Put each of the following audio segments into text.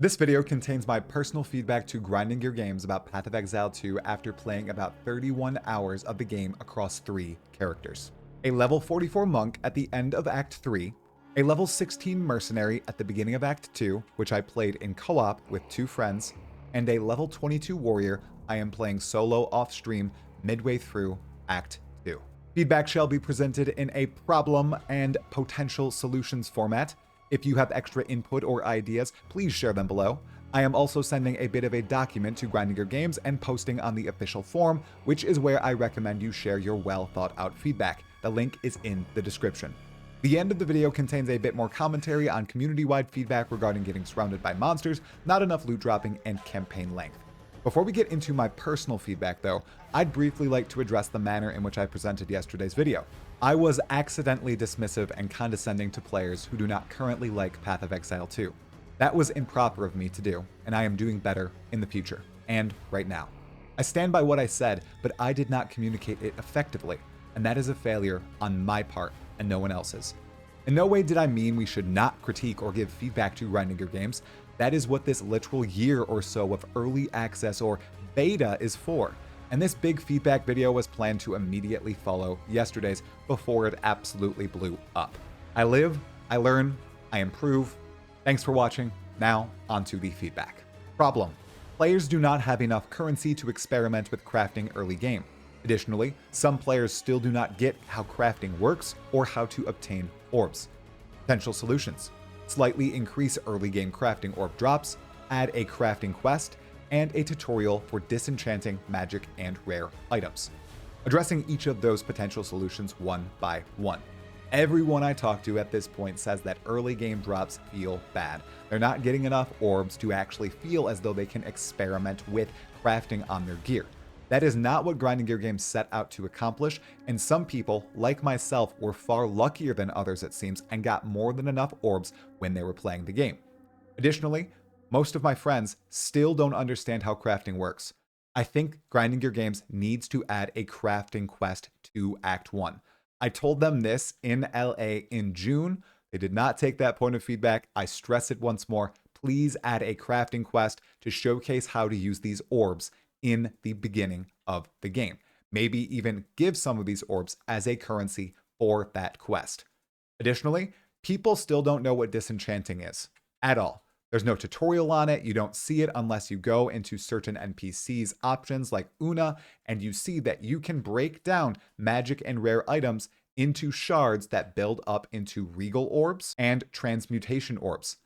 This video contains my personal feedback to grinding your games about Path of Exile 2 after playing about 31 hours of the game across 3 characters. A level 44 monk at the end of Act 3, a level 16 mercenary at the beginning of Act 2, which I played in co-op with 2 friends, and a level 22 warrior I am playing solo off-stream midway through Act 2. Feedback shall be presented in a problem and potential solutions format. If you have extra input or ideas, please share them below. I am also sending a bit of a document to Grinding Your Games and posting on the official forum, which is where I recommend you share your well thought out feedback. The link is in the description. The end of the video contains a bit more commentary on community-wide feedback regarding getting surrounded by monsters, not enough loot dropping, and campaign length. Before we get into my personal feedback though, I'd briefly like to address the manner in which I presented yesterday's video. I was accidentally dismissive and condescending to players who do not currently like Path of Exile 2. That was improper of me to do, and I am doing better in the future, and right now. I stand by what I said, but I did not communicate it effectively, and that is a failure on my part and no one else's. In no way did I mean we should not critique or give feedback to Grinding Your Games. That is what this literal year or so of early access or beta is for. And this big feedback video was planned to immediately follow yesterday's before it absolutely blew up. I live, I learn, I improve. Thanks for watching. Now, onto the feedback. Problem: players do not have enough currency to experiment with crafting early game. Additionally, some players still do not get how crafting works or how to obtain orbs. Potential solutions: slightly increase early game crafting orb drops, add a crafting quest, and a tutorial for disenchanting magic and rare items. Addressing each of those potential solutions one by one. Everyone I talk to at this point says that early game drops feel bad. They're not getting enough orbs to actually feel as though they can experiment with crafting on their gear. That is not what Grinding Your Games set out to accomplish, and some people, like myself, were far luckier than others it seems and got more than enough orbs when they were playing the game. Additionally, most of my friends still don't understand how crafting works. I think Grinding Your Games needs to add a crafting quest to Act 1. I told them this in LA in June. They did not take that point of feedback. I stress it once more. Please add a crafting quest to showcase how to use these orbs in the beginning of the game. Maybe even give some of these orbs as a currency for that quest. Additionally, people still don't know what disenchanting is at all. There's no tutorial on it. You don't see it unless you go into certain NPCs options like Una, and you see that you can break down magic and rare items into shards that build up into regal orbs and transmutation orbs.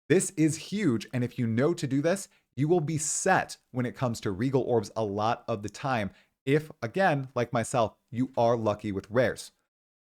This is huge, and if you know to do this, you will be set when it comes to regal orbs a lot of the time if, again, like myself, you are lucky with rares.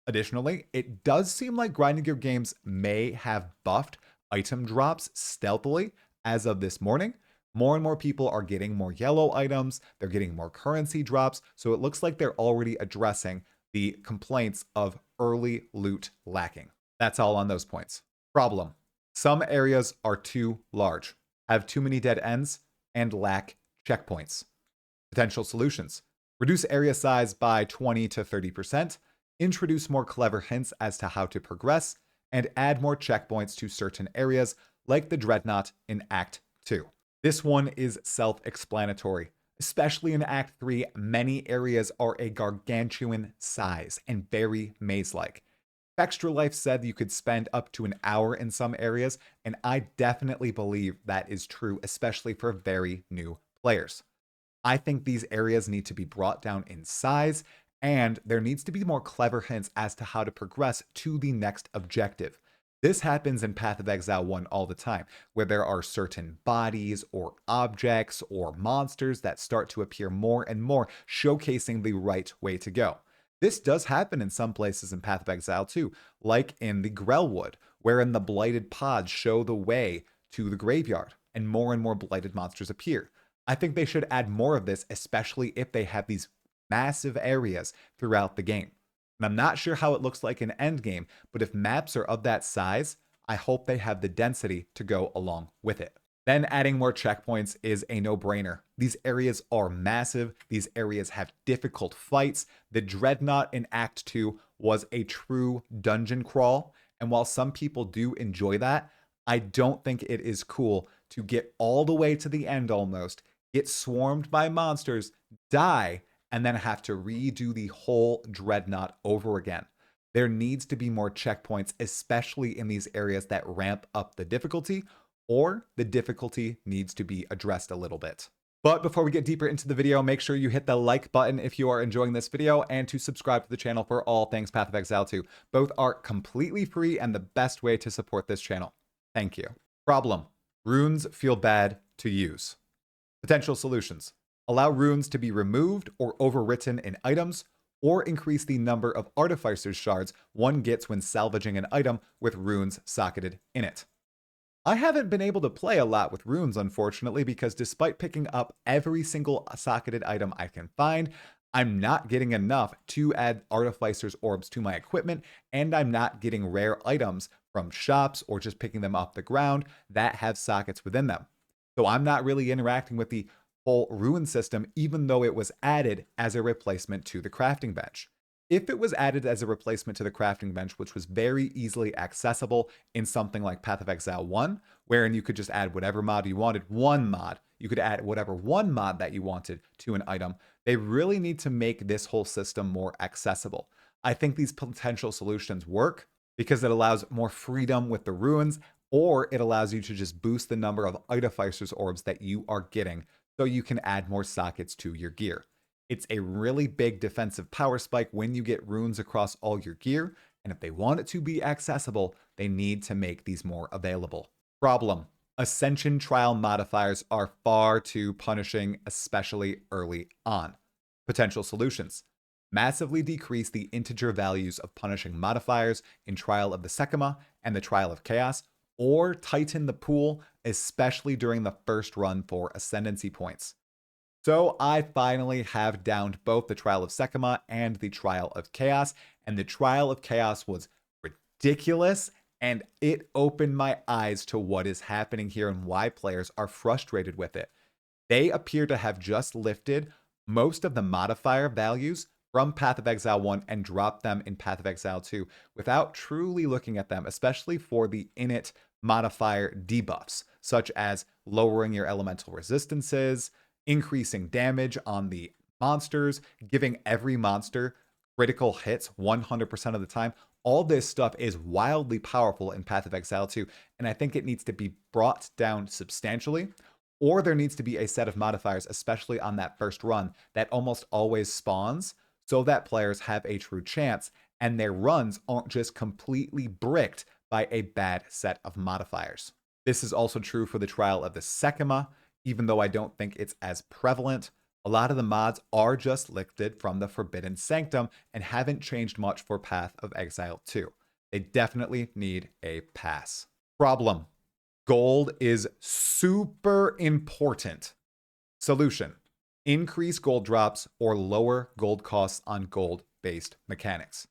Additionally, it does seem like Grinding Your Games may have buffed item drops stealthily as of this morning. More and more people are getting more yellow items, they're getting more currency drops, so it looks like they're already addressing the complaints of early loot lacking. That's all on those points. Problem: some areas are too large, have too many dead ends, and lack checkpoints. Potential solutions: reduce area size by 20 to 30%, introduce more clever hints as to how to progress, and add more checkpoints to certain areas like the Dreadnought in Act 2. This one is self-explanatory. Especially in Act 3, many areas are a gargantuan size and very maze-like. Extra Life said you could spend up to an hour in some areas, and I definitely believe that is true, especially for very new players. I think these areas need to be brought down in size, and there needs to be more clever hints as to how to progress to the next objective. This happens in Path of Exile 1 all the time, where there are certain bodies or objects or monsters that start to appear more and more, showcasing the right way to go. This does happen in some places in Path of Exile 2, like in the Grellwood, wherein the blighted pods show the way to the graveyard, and more blighted monsters appear. I think they should add more of this, especially if they have these massive areas throughout the game. And I'm not sure how it looks like in Endgame, but if maps are of that size, I hope they have the density to go along with it. Then adding more checkpoints is a no-brainer. These areas are massive. These areas have difficult fights. The Dreadnought in Act 2 was a true dungeon crawl, and while some people do enjoy that, I don't think it is cool to get all the way to the end almost, get swarmed by monsters, die, and then have to redo the whole dreadnought over again. There needs to be more checkpoints, especially in these areas that ramp up the difficulty, or the difficulty needs to be addressed a little bit. But before we get deeper into the video, make sure you hit the like button if you are enjoying this video and to subscribe to the channel for all things Path of Exile 2. Both are completely free and the best way to support this channel. Thank you. Problem: runes feel bad to use. Potential solutions: allow runes to be removed or overwritten in items, or increase the number of Artificer's shards one gets when salvaging an item with runes socketed in it. I haven't been able to play a lot with runes, unfortunately, because despite picking up every single socketed item I can find, I'm not getting enough to add Artificer's orbs to my equipment, and I'm not getting rare items from shops or just picking them off the ground that have sockets within them. So I'm not really interacting with the whole rune system, even though it was added as a replacement to the crafting bench. If it was added as a replacement to the crafting bench, which was very easily accessible in something like Path of Exile 1, wherein you could just add whatever mod you wanted, one mod, you could add whatever one mod that you wanted to an item, they really need to make this whole system more accessible. I think these potential solutions work because it allows more freedom with the runes, or it allows you to just boost the number of Artificer's orbs that you are getting so you can add more sockets to your gear. It's a really big defensive power spike when you get runes across all your gear, and if they want it to be accessible, they need to make these more available. Problem: Ascension trial modifiers are far too punishing, especially early on. Potential solutions: massively decrease the integer values of punishing modifiers in Trial of the Sekima and the Trial of Chaos, or tighten the pool, especially during the first run for ascendancy points. So I finally have downed both the Trial of Sekima and the Trial of Chaos, and the Trial of Chaos was ridiculous, and it opened my eyes to what is happening here and why players are frustrated with it. They appear to have just lifted most of the modifier values from Path of Exile 1 and dropped them in Path of Exile 2 without truly looking at them, especially for the init modifier debuffs, such as lowering your elemental resistances, increasing damage on the monsters, giving every monster critical hits 100% of the time. All this stuff is wildly powerful in Path of Exile 2, and I think it needs to be brought down substantially, or there needs to be a set of modifiers, especially on that first run, that almost always spawns, so that players have a true chance, and their runs aren't just completely bricked by a bad set of modifiers. This is also true for the Trial of the Sekima. Even though I don't think it's as prevalent, a lot of the mods are just lifted from the Forbidden Sanctum and haven't changed much for Path of Exile 2. They definitely need a pass. Problem: gold is super important. Solution: increase gold drops or lower gold costs on gold-based mechanics.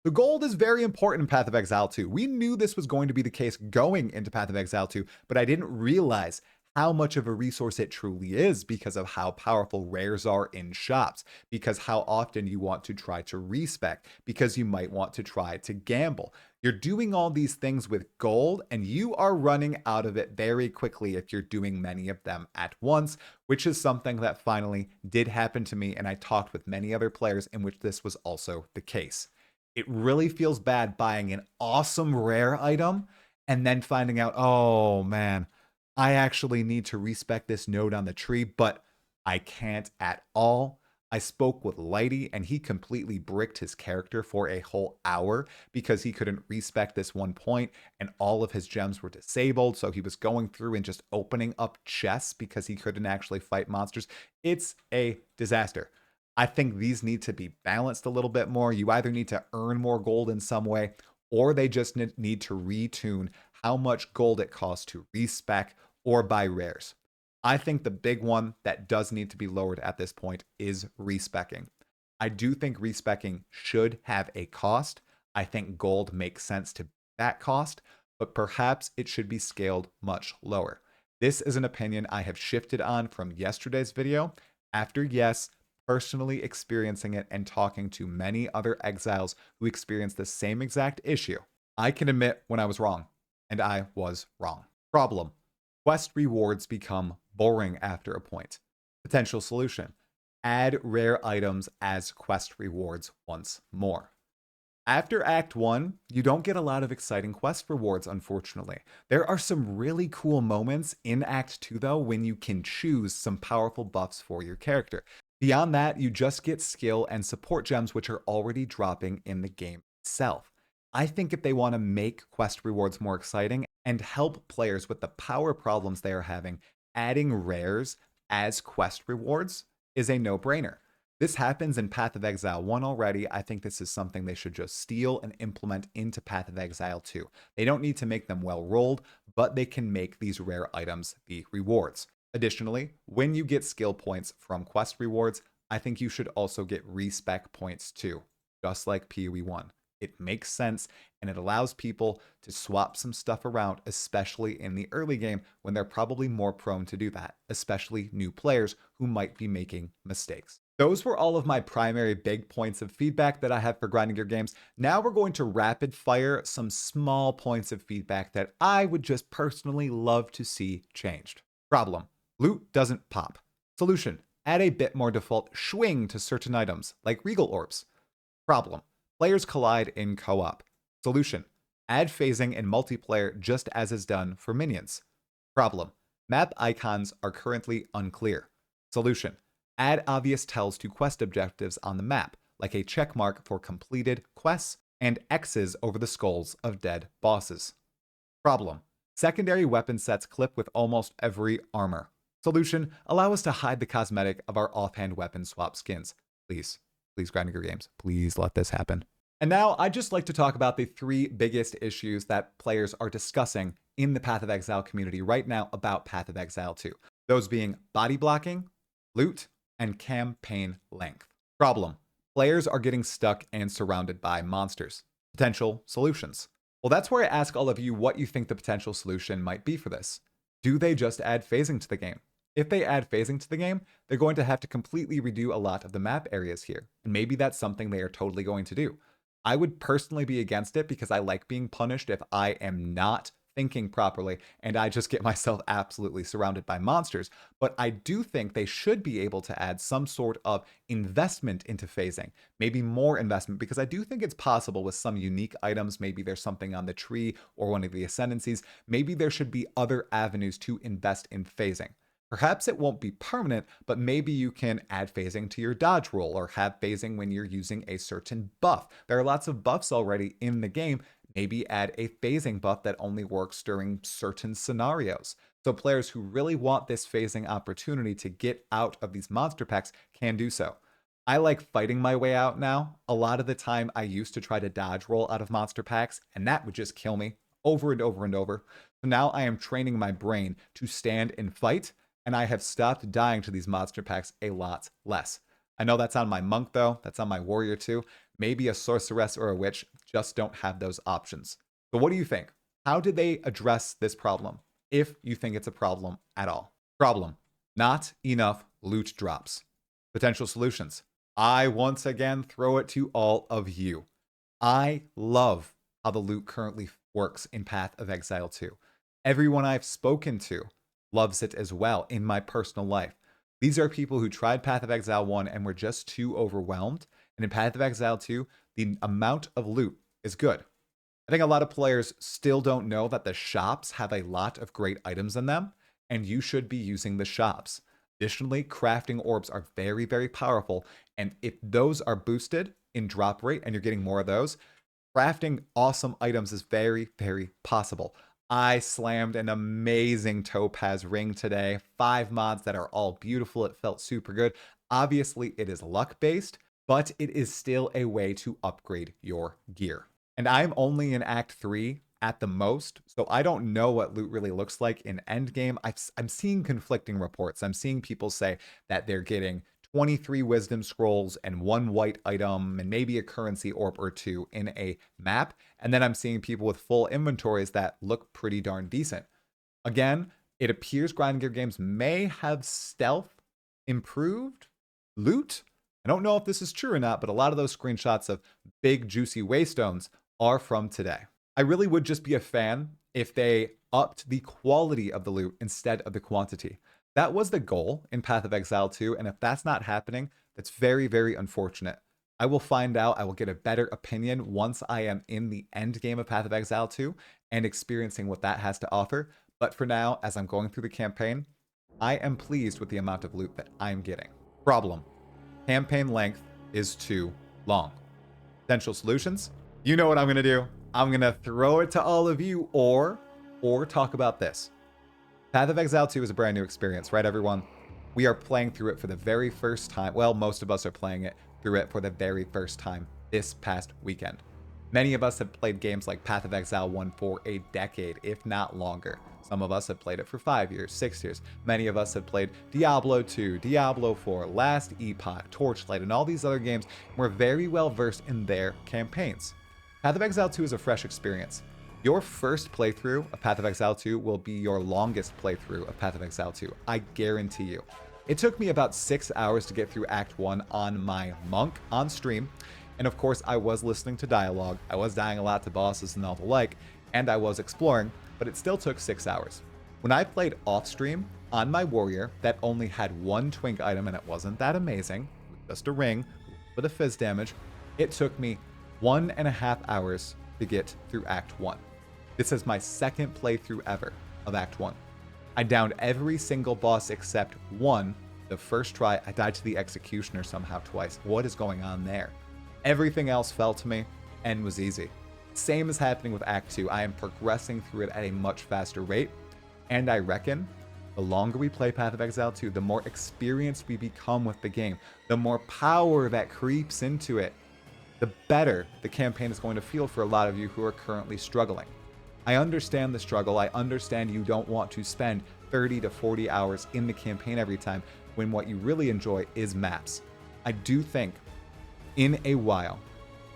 The gold is very important in Path of Exile 2. We knew this was going to be the case going into Path of Exile 2, but I didn't realize how much of a resource it truly is because of how powerful rares are in shops, because how often you want to try to respec, because you might want to try to gamble. You're doing all these things with gold, and you are running out of it very quickly if you're doing many of them at once, which is something that finally did happen to me, and I talked with many other players in which this was also the case. It really feels bad buying an awesome rare item and then finding out, oh man, I actually need to respec this node on the tree, but I can't at all. I spoke with Lighty and he completely bricked his character for a whole hour because he couldn't respec this one point and all of his gems were disabled. So he was going through and just opening up chests because he couldn't actually fight monsters. It's a disaster. I think these need to be balanced a little bit more. You either need to earn more gold in some way, or they just need to retune how much gold it costs to respec or buy rares. I think the big one that does need to be lowered at this point is respecking. I do think respecking should have a cost. I think gold makes sense to that cost, but perhaps it should be scaled much lower. This is an opinion I have shifted on from yesterday's video after, yes, personally experiencing it and talking to many other exiles who experienced the same exact issue. I can admit when I was wrong. and I was wrong. Problem: quest rewards become boring after a point. Potential solution: add rare items as quest rewards once more. After Act 1, you don't get a lot of exciting quest rewards, unfortunately. There are some really cool moments in Act 2, though, when you can choose some powerful buffs for your character. Beyond that, you just get skill and support gems, which are already dropping in the game itself. I think if they want to make quest rewards more exciting and help players with the power problems they are having, adding rares as quest rewards is a no-brainer. This happens in Path of Exile 1 already. I think this is something they should just steal and implement into Path of Exile 2. They don't need to make them well rolled, but they can make these rare items the rewards. Additionally, when you get skill points from quest rewards, I think you should also get respec points too, just like PoE 1. It makes sense, and it allows people to swap some stuff around, especially in the early game when they're probably more prone to do that, especially new players who might be making mistakes. Those were all of my primary big points of feedback that I have for grinding gear games. Now we're going to rapid fire some small points of feedback that I would just personally love to see changed. Problem: loot doesn't pop. Solution: add a bit more default swing to certain items, like regal orbs. Problem: players collide in co-op. Solution: add phasing in multiplayer just as is done for minions. Problem: map icons are currently unclear. Solution: add obvious tells to quest objectives on the map, like a check mark for completed quests and X's over the skulls of dead bosses. Problem: secondary weapon sets clip with almost every armor. Solution: allow us to hide the cosmetic of our offhand weapon swap skins. Please, grinding gear games, please let this happen. And now I'd just like to talk about the 3 biggest issues that players are discussing in the Path of Exile community right now about Path of Exile 2. Those being body blocking, loot, and campaign length. Problem: players are getting stuck and surrounded by monsters. Potential solutions. Well, that's where I ask all of you what you think the potential solution might be for this. Do they just add phasing to the game? If they add phasing to the game, they're going to have to completely redo a lot of the map areas here, and maybe that's something they are totally going to do. I would personally be against it because I like being punished if I am not thinking properly and I just get myself absolutely surrounded by monsters. But I do think they should be able to add some sort of investment into phasing, maybe more investment, because I do think it's possible with some unique items. Maybe there's something on the tree or one of the ascendancies. Maybe there should be other avenues to invest in phasing. Perhaps it won't be permanent, but maybe you can add phasing to your dodge roll or have phasing when you're using a certain buff. There are lots of buffs already in the game. Maybe add a phasing buff that only works during certain scenarios. So players who really want this phasing opportunity to get out of these monster packs can do so. I like fighting my way out now. A lot of the time I used to try to dodge roll out of monster packs, and that would just kill me over and over and over. So now I am training my brain to stand and fight, and I have stopped dying to these monster packs a lot less. I know that's on my monk though, that's on my warrior too. Maybe a sorceress or a witch just don't have those options. But what do you think? How did they address this problem? If you think it's a problem at all. Problem: not enough loot drops. Potential solutions. I once again throw it to all of you. I love how the loot currently works in Path of Exile 2. Everyone I've spoken to loves it as well in my personal life. These are people who tried Path of Exile 1 and were just too overwhelmed. And in Path of Exile 2, the amount of loot is good. I think a lot of players still don't know that the shops have a lot of great items in them, and you should be using the shops. Additionally, crafting orbs are very, very powerful, and if those are boosted in drop rate and you're getting more of those, crafting awesome items is very, very possible. I slammed an amazing topaz ring today. 5 mods that are all beautiful. It felt super good. Obviously, it is luck-based, but it is still a way to upgrade your gear. And I'm only in Act 3 at the most, so I don't know what loot really looks like in Endgame. I'm seeing conflicting reports. I'm seeing people say that they're getting 23 wisdom scrolls and 1 white item and maybe a currency orb or 2 in a map. And then I'm seeing people with full inventories that look pretty darn decent. Again, it appears grinding gear games may have stealth improved loot. I don't know if this is true or not, but a lot of those screenshots of big juicy waystones are from today. I really would just be a fan if they upped the quality of the loot instead of the quantity. That was the goal in Path of Exile 2, and if that's not happening, that's very, very unfortunate. I will find out, I will get a better opinion once I am in the end game of Path of Exile 2 and experiencing what that has to offer. But for now, as I'm going through the campaign, I am pleased with the amount of loot that I'm getting. Problem: campaign length is too long. Potential solutions? You know what I'm going to do. I'm going to throw it to all of you or talk about this. Path of Exile 2 is a brand new experience, right, everyone? We are playing through it for the very first time. Well, most of us are playing it through it for the very first time this past weekend. Many of us have played games like Path of Exile 1 for a decade, if not longer. Some of us have played it for 5 years, 6 years. Many of us have played Diablo 2, Diablo 4, Last Epoch, Torchlight, and all these other games. We're very well versed in their campaigns. Path of Exile 2 is a fresh experience. Your first playthrough of Path of Exile 2 will be your longest playthrough of Path of Exile 2. I guarantee you. It took me about 6 hours to get through Act 1 on my monk on stream. And of course, I was listening to dialogue. I was dying a lot to bosses and all the like, and I was exploring, but it still took 6 hours. When I played off stream on my warrior that only had one twink item and it wasn't that amazing, just a ring with a fizz damage, it took me 1.5 hours to get through Act 1. This is my second playthrough ever of Act 1. I downed every single boss except one. The first try, I died to the Executioner somehow twice. What is going on there? Everything else fell to me and was easy. Same is happening with Act 2. I am progressing through it at a much faster rate. And I reckon the longer we play Path of Exile 2, the more experienced we become with the game, the more power that creeps into it, the better the campaign is going to feel for a lot of you who are currently struggling. I understand the struggle. I understand you don't want to spend 30 to 40 hours in the campaign every time when what you really enjoy is maps. I do think in a while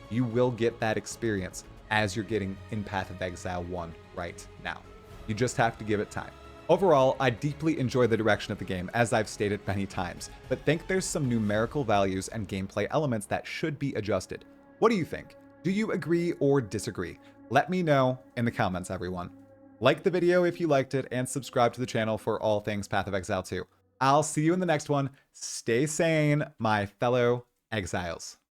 you will get that experience as you're getting in Path of Exile 1 right now. You just have to give it time. Overall, I deeply enjoy the direction of the game, as I've stated many times, but think there's some numerical values and gameplay elements that should be adjusted. What do you think? Do you agree or disagree? Let me know in the comments, everyone. Like the video if you liked it, and subscribe to the channel for all things Path of Exile 2. I'll see you in the next one. Stay sane, my fellow exiles.